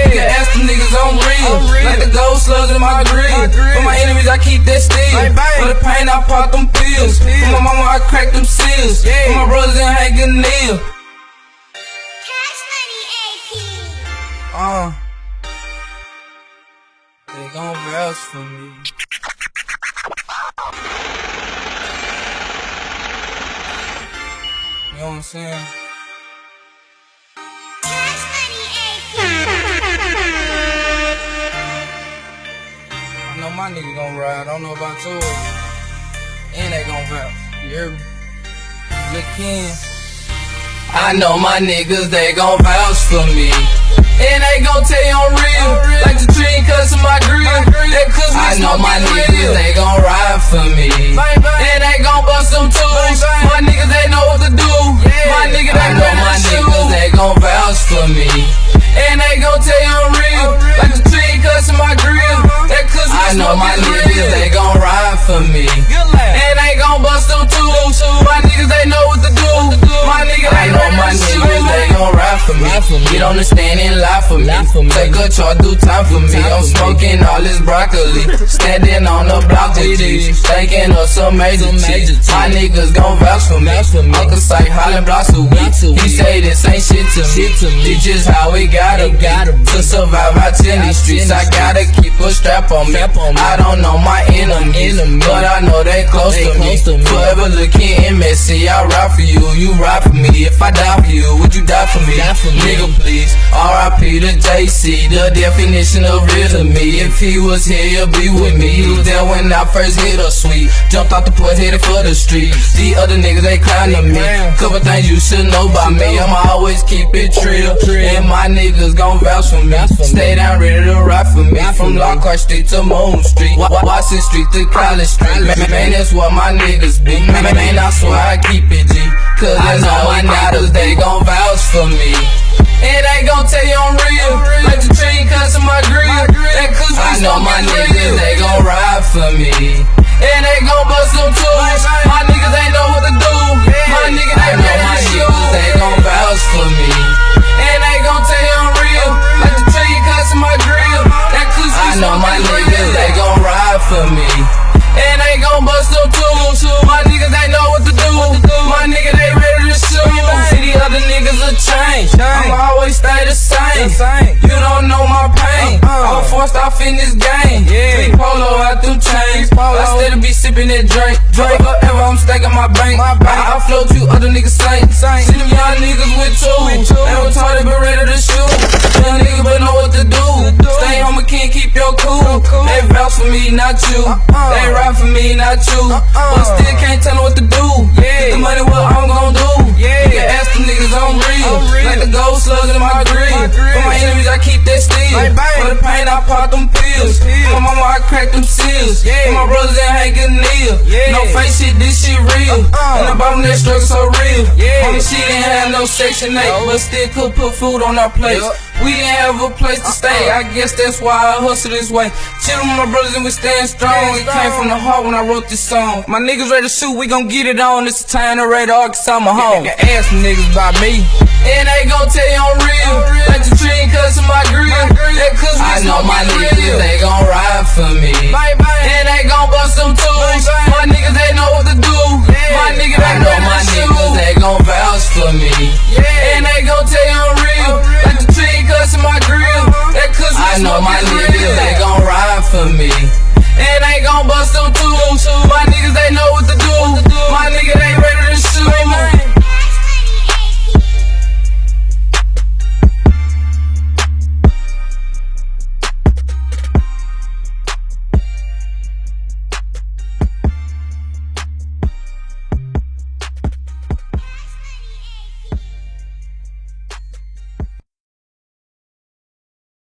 You can ask them niggas I'm real. Like the gold slugs in my grill. For my enemies, I keep that steel. For the pain, I pop them pills. For my mama, I crack them seals. For my brothers, and hang a nail. They gon' vouch for me. You know what I'm saying? I know my nigga gon' ride, I don't know about yours. And they gon' vouch, you hear me? Look in. I know my niggas, they gon' vouch for me. And they gon' tell you I'm real. Like the tree cuts in my grill. I know my niggas, they gon' ride for me. And they gon' bust them tools. My niggas, they know what to do. My niggas, they know my niggas, they gon' vouch for me. And they gon' tell you I'm real. Like the tree cuts in my grill. I know my niggas, they gon' ride for me. And they gon' bust them tools. My niggas, they know what to do. My niggas, they know my niggas, they gon' ride for me. Get on the stand and lie for me. Take a chart, do time for me. I'm smoking all this broccoli. Standing on the block with G's. Thinking of some major cheese. My niggas gon' vouch for me. Uncle Sight, hollin' blocks a week. He say this ain't shit to me. It's just how it gotta be. To survive out in these streets, I gotta keep a strap on me. I don't know my enemies, but I know they close to me. Forever looking and messy, I ride for you, you ride for me. If I die for you, would you die for me? Nigga, please. R.I.P. to JC, the definition of real to me. If he was here, he'll be with me. He was there when I first hit a suite. Jumped off the porch, headed for the street. These other niggas, they clowning me. Couple things you should know about me. I'ma always keep it real, and my niggas gon' vouch for me. Stay down, ready to ride for me. From Lockhart Street to Moon Street, Washington Street to College Street. Man, that's what my niggas be. Man, I swear I keep it G. Cause I know my niggas, they gon' vouch for me. And they gon' tell you I'm real. Like the tree cuts in my grill. I know my niggas, they gon' ride for me. And they gon' bust them tools. My niggas, they know what to do. My niggas, they know my niggas, they gon' vouch for me. And they gon' tell you I'm real. Like the tree cuts in my grill. I know my niggas, they gon' ride for me. And they gon' bust them tools. My niggas, they know what to do. My niggas, they ready to shoot. See these other niggas will change. I'ma always stay the same. You don't know my pain. I'm forced off in this game. Big polo out them chains. I still be sipping that drink. Forever I'm stacking my bank. I float you other niggas same. See them young niggas with tools. They retarded but ready to shoot. Young niggas but know what to do. Stay home and can't keep your cool. They vouch for me, not you. They ride for me, not you. But still can't tell them what to do. Get the money, what I'm gon' do. You can ask them niggas I'm real. Like the gold slugs in my grill. For my enemies, I keep that steel. For the pain, I pop them pills. For my mama, I crack them seals. For my brothers, and hang a nail. No fake shit, this shit real. And the bottom that struggle so real. Homie, she didn't have no Section 8, but still could put food on our plates. We didn't have a place to stay, I guess that's why I hustle this way. Chill with my brothers and we stand strong. It came from the heart when I wrote this song. My niggas ready to shoot, we gon' get it on. It's time to raid Arkansas, my home. You can ask some niggas about me. And they gon' tell you I'm real. Like the tree cuts in my grill. I know my niggas, they gon' ride for me. And they gon' bust them tools. My niggas, they know what to do. My niggas, they know my niggas, they gon' vouch for me. And they gon' tell you I'm real. Like the tree cuts in my grill. I know my niggas, they gon' ride for me.